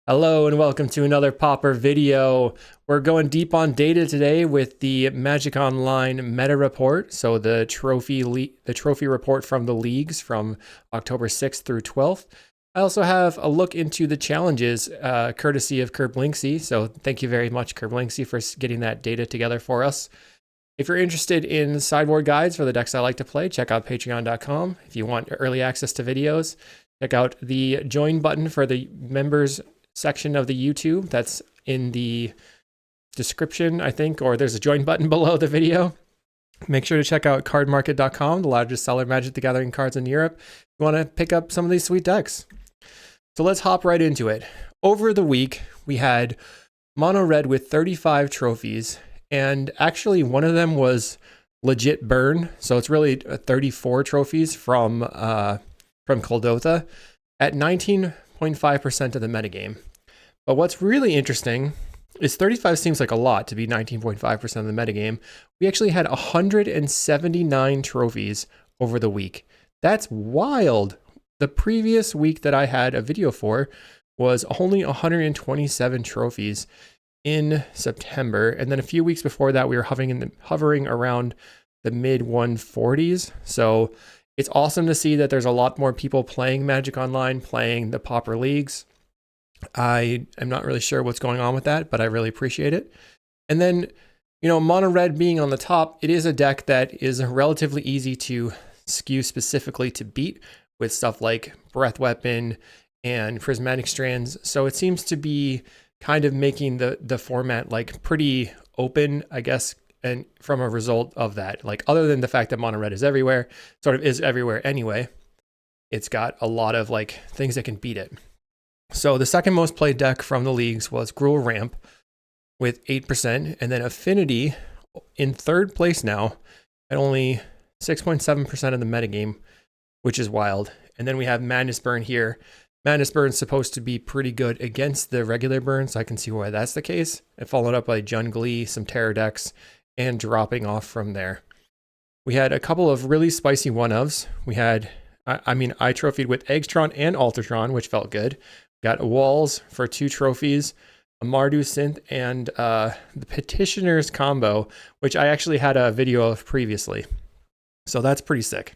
Hello and welcome to another Pauper video. We're going deep on data today with the Magic Online Meta report. So the trophy report from the leagues from October 6th through 12th. I also have a look into the challenges courtesy of Kerblinksy. So thank you very much, Kerblinksy, for getting that data together for us. If you're interested in sideboard guides for the decks I like to play, check out patreon.com. If you want early access to videos, check out the join button for the members section of the YouTube. That's in the description, I think, or there's a join button below the video. Make sure to check out cardmarket.com, the largest seller of Magic the Gathering cards in Europe. If you want to pick up some of these sweet decks. So let's hop right into it. Over the week, we had mono red with 35 trophies, and actually one of them was legit burn. So it's really 34 trophies from Kuldotha at 19.5% of the metagame. But what's really interesting is 35 seems like a lot to be 19.5% of the metagame. We actually had 179 trophies over the week. That's wild. The previous week that I had a video for was only 127 trophies in September. And then a few weeks before that, we were hovering around the mid 140s. So it's awesome to see that there's a lot more people playing Magic Online, playing the Pauper leagues. I am not really sure what's going on with that, but I really appreciate it. And then, mono red being on the top, it is a deck that is relatively easy to skew specifically to beat with stuff like Breath Weapon and Prismatic Strands. So it seems to be kind of making the format like pretty open, I guess, and from a result of that, like other than the fact that mono red is everywhere, sort of is everywhere anyway, it's got a lot of like things that can beat it. So the second most played deck from the leagues was Gruul Ramp with 8%, and then Affinity in third place now at only 6.7% of the metagame, which is wild. And then we have Madness Burn here. Madness Burn's supposed to be pretty good against the regular burn, so I can see why that's the case. And followed up by Jund Glee, some Terror decks, and dropping off from there. We had a couple of really spicy one-ofs. We had, I trophied with Eggstron and Altertron, which felt good. Got Walls for 2 trophies, a Mardu Synth, and the Petitioner's combo, which I actually had a video of previously. So that's pretty sick.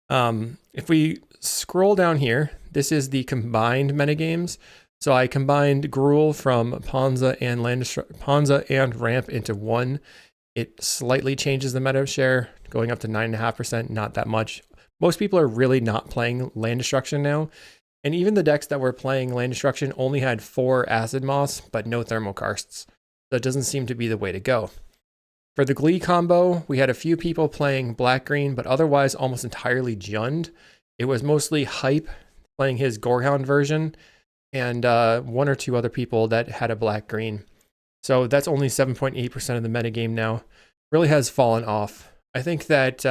If we scroll down here, this is the combined metagames. So I combined Gruul from Ponza and Ramp into one. It slightly changes the meta share, going up to 9.5%, not that much. Most people are really not playing Land Destruction now. And even the decks that were playing Land Destruction only had 4 Acid Moss, but no Thermokarsts. That doesn't seem to be the way to go. For the Glee combo, we had a few people playing Black-Green, but otherwise almost entirely Jund. It was mostly Hype playing his Gorehound version, and 1 or 2 other people that had a Black-Green. So that's only 7.8% of the metagame now. Really has fallen off. I think that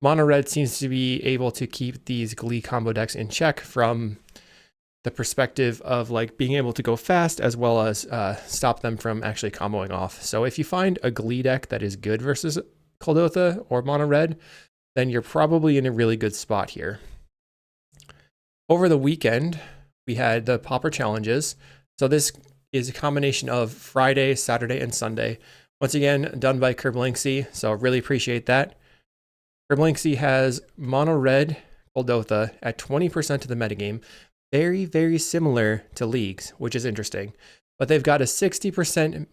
mono red seems to be able to keep these Glee combo decks in check from the perspective of like being able to go fast as well as stop them from actually comboing off. So if you find a Glee deck that is good versus Kuldotha or mono red, then you're probably in a really good spot here. Over the weekend, we had the Pauper challenges. So this is a combination of Friday, Saturday, and Sunday. Once again, done by Kerblinksy, so really appreciate that. Kerblinksy has mono red Kuldotha at 20% of the metagame. Very, very similar to leagues, which is interesting. But they've got a 60%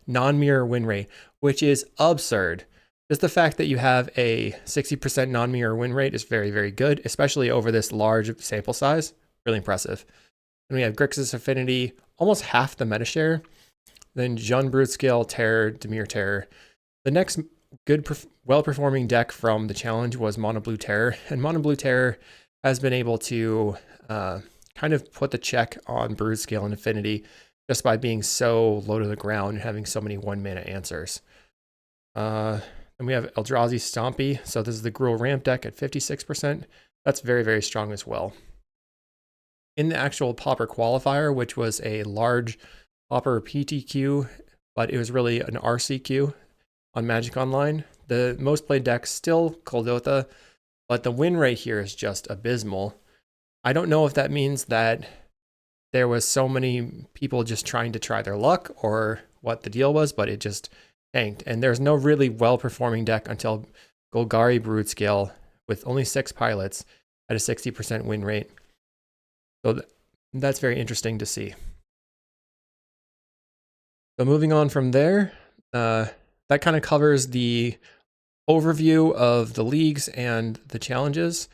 non-mirror win rate, which is absurd. Just the fact that you have a 60% non-mirror win rate is very, very good, especially over this large sample size. Really impressive. And we have Grixis Affinity, almost half the meta share. Then Jund Brutescale, Terror, Dimir Terror. The next good, well-performing deck from the challenge was Mono Blue Terror. And Mono Blue Terror has been able to kind of put the check on Brutescale and Affinity just by being so low to the ground and having so many 1-mana answers. And we have Eldrazi Stompy. So this is the Gruul Ramp deck at 56%. That's very, very strong as well. In the actual Pauper qualifier, which was a large Pauper PTQ, but it was really an RCQ on Magic Online, the most played deck still Kuldotha, but the win rate here is just abysmal. I don't know if that means that there was so many people just trying to try their luck or what the deal was, but it just tanked. And there's no really well-performing deck until Golgari Brood-Scale with only 6 pilots at a 60% win rate. So that's very interesting to see. So moving on from there, that kind of covers the overview of the leagues and the challenges.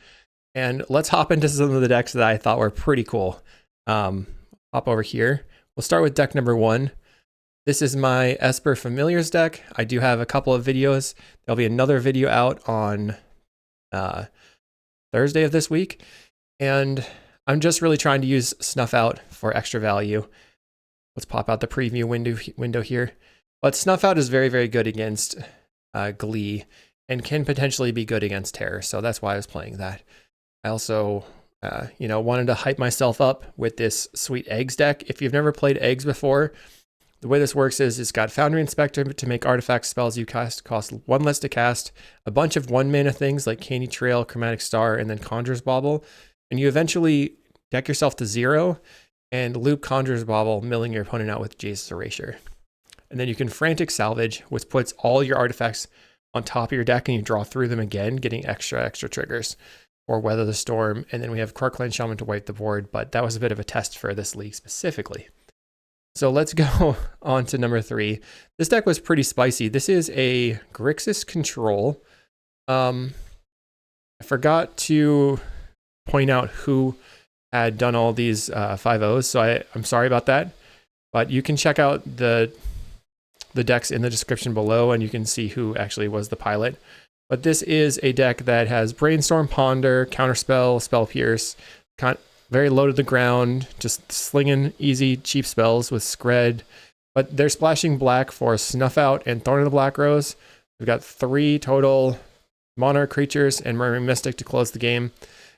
And let's hop into some of the decks that I thought were pretty cool. Hop over here. We'll start with deck number 1. This is my Esper Familiars deck. I do have a couple of videos. There'll be another video out on Thursday of this week. And I'm just really trying to use Snuff Out for extra value. Let's pop out the preview window here. But Snuff Out is very, very good against Glee and can potentially be good against Terror. So that's why I was playing that. I also, wanted to hype myself up with this sweet Eggs deck. If you've never played Eggs before, the way this works is it's got Foundry Inspector to make artifact spells you cast cost 1 less to cast, a bunch of 1-mana things like Candy Trail, Chromatic Star, and then Conjurer's Bauble. And you eventually deck yourself to 0 and loop Conjurer's Bauble, milling your opponent out with Jace's Erasure. And then you can Frantic Salvage, which puts all your artifacts on top of your deck and you draw through them again, getting extra triggers. Or Weather the Storm, and then we have Krark-Clan Shaman to wipe the board, but that was a bit of a test for this league specifically. So let's go on to number 3. This deck was pretty spicy. This is a Grixis Control. I forgot to point out who had done all these 5-0s, so I'm sorry about that, but you can check out the decks in the description below, and you can see who actually was the pilot. But this is a deck that has Brainstorm, Ponder, Counterspell, Spell Pierce, very low to the ground, just slinging easy, cheap spells with Scred. But they're splashing black for Snuff Out and Thorn of the Black Rose. We've got 3 total Monarch creatures and Murmuring Mystic to close the game.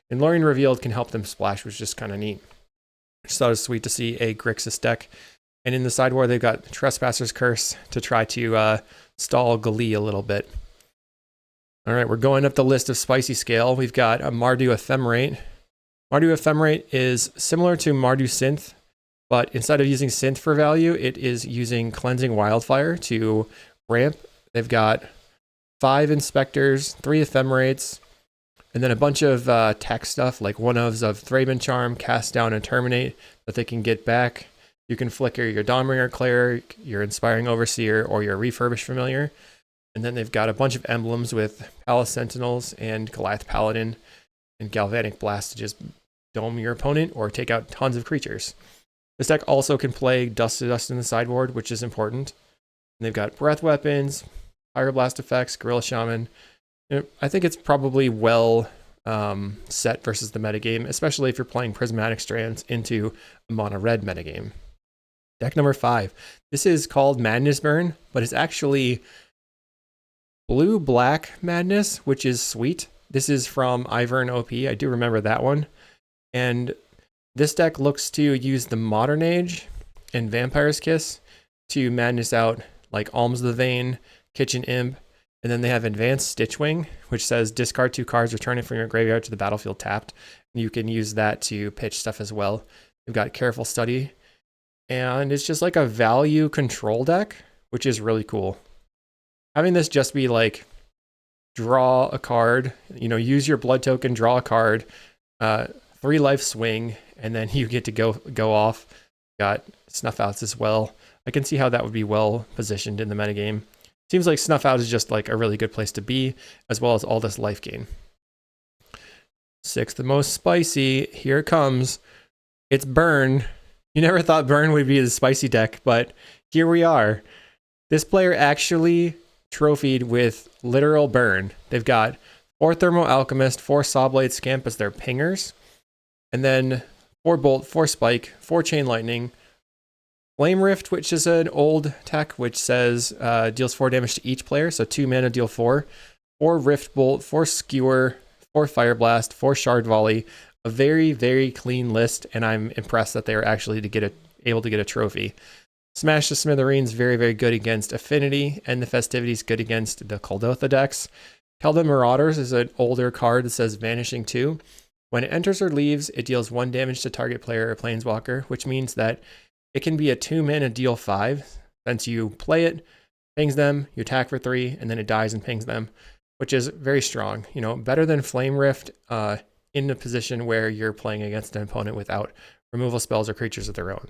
And Lorien Revealed can help them splash, which is just kind of neat. Just thought it was sweet to see a Grixis deck. And in the sideboard, they've got Trespasser's Curse to try to stall Glee a little bit. All right, we're going up the list of spicy scale. We've got a Mardu Ephemerate. Mardu Ephemerate is similar to Mardu Synth, but instead of using Synth for value, it is using Cleansing Wildfire to ramp. They've got 5 Inspectors, 3 Ephemerates, and then a bunch of tech stuff like one-ofs of Thraben Charm, Cast Down, and Terminate that they can get back. You can flicker your Dawnbringer Cleric, your Inspiring Overseer, or your Refurbished Familiar. And then they've got a bunch of emblems with Palace Sentinels and Goliath Paladin and Galvanic Blast to just dome your opponent or take out tons of creatures. This deck also can play Dust to Dust in the sideboard, which is important. And they've got Breath Weapons, Pyroblast effects, Gorilla Shaman. I think it's probably well set versus the metagame, especially if you're playing Prismatic Strands into a mono red metagame. Deck number 5. This is called Madness Burn, but it's actually Blue-Black Madness, which is sweet. This is from Ivern OP. I do remember that one. And this deck looks to use the Modern Age and Vampire's Kiss to madness out like Alms the Vein, Kitchen Imp, and then they have Advanced Stitchwing, which says discard 2 cards, return it from your graveyard to the battlefield tapped. And you can use that to pitch stuff as well. We've got Careful Study. And it's just like a value control deck, which is really cool. Having this just be like, draw a card, use your blood token, draw a card, 3 life swing, and then you get to go off. Got Snuff Outs as well. I can see how that would be well positioned in the metagame. Seems like Snuff Out is just like a really good place to be, as well as all this life gain. 6th, the most spicy. Here it comes. It's Burn. You never thought Burn would be the spicy deck, but here we are. This player actually trophied with literal Burn. They've got 4 Thermo Alchemist, 4 Sawblade Scamp as their pingers, and then 4 Bolt, 4 Spike, 4 Chain Lightning, Flame Rift, which is an old tech, which says deals 4 damage to each player, so 2 mana deal 4, 4 Rift Bolt, 4 Skewer, 4 Fire Blast, 4 Shard Volley, a very, very clean list, and I'm impressed that they are actually able to get a trophy. Smash the Smithereens, very, very good against Affinity, and the Festivities good against the Kuldotha decks. Keldon Marauders is an older card that says Vanishing 2. When it enters or leaves, it deals 1 damage to target player or planeswalker, which means that it can be a 2-mana deal 5. Since you play it, pings them, you attack for 3, and then it dies and pings them, which is very strong. You know, better than Flame Rift in a position where you're playing against an opponent without removal spells or creatures of their own.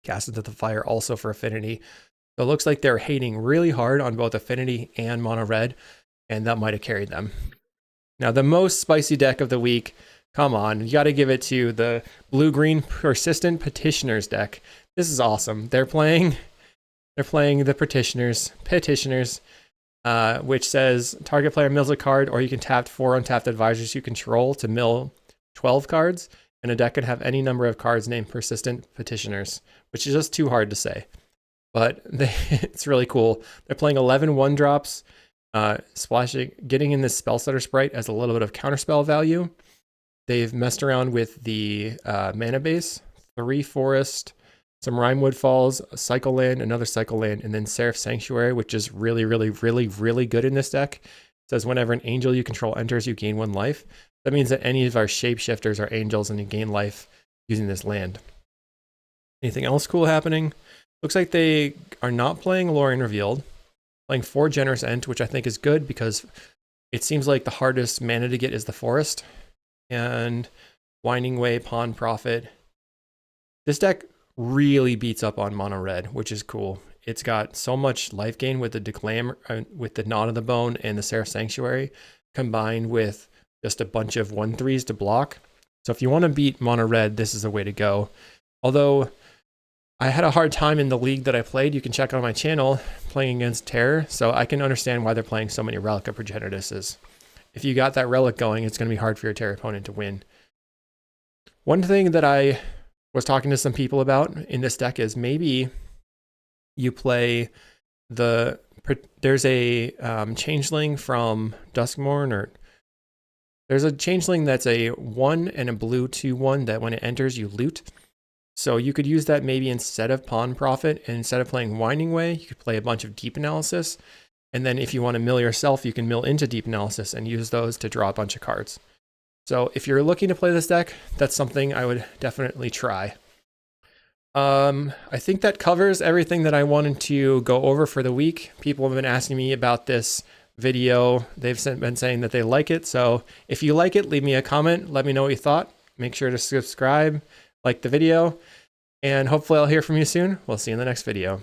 Cast into the Fire also for affinity. So it looks like they're hating really hard on both affinity and mono red, and that might have carried them. Now, the most spicy deck of the week, come on, you got to give it to the blue-green Persistent Petitioners deck. This is awesome. They're playing the Petitioners, which says target player mills a card, or you can tap 4 untapped advisors you control to mill 12 cards, and a deck could have any number of cards named Persistent Petitioners, which is just too hard to say. But it's really cool. They're playing 11 1-drops, splashing, getting in this Spell Stutter Sprite as a little bit of counterspell value. They've messed around with the mana base, 3 Forest, some Rimewood Falls, a Cycle Land, another Cycle Land, and then Seraph Sanctuary, which is really, really, really, really good in this deck. It says whenever an angel you control enters, you gain 1 life. That means that any of our shapeshifters are angels and you gain life using this land. Anything else cool happening? Looks like they are not playing Lorien Revealed, playing 4 Generous Ent, which I think is good because it seems like the hardest mana to get is the Forest. And Winding Way, Pawn Profit. This deck really beats up on mono red, which is cool. It's got so much life gain with the Declam, with the Knot of the Bone and the Seraph Sanctuary, combined with just a bunch of 1/3s to block. So if you want to beat mono red, this is the way to go. Although I had a hard time in the league that I played, you can check out my channel, playing against Terror, so I can understand why they're playing so many Relic of Progenituses. If you got that Relic going, it's going to be hard for your Terror opponent to win. One thing that I was talking to some people about in this deck is maybe you play there's a Changeling from Duskmourn, or there's a Changeling that's a 1 and a blue 2/1 that when it enters you loot. So you could use that maybe instead of Pawn Profit, and instead of playing Winding Way, you could play a bunch of Deep Analysis. And then if you want to mill yourself, you can mill into Deep Analysis and use those to draw a bunch of cards. So if you're looking to play this deck, that's something I would definitely try. I think that covers everything that I wanted to go over for the week. People have been asking me about this video. They've been saying that they like it. So if you like it, leave me a comment. Let me know what you thought. Make sure to subscribe, like the video, and hopefully I'll hear from you soon. We'll see you in the next video.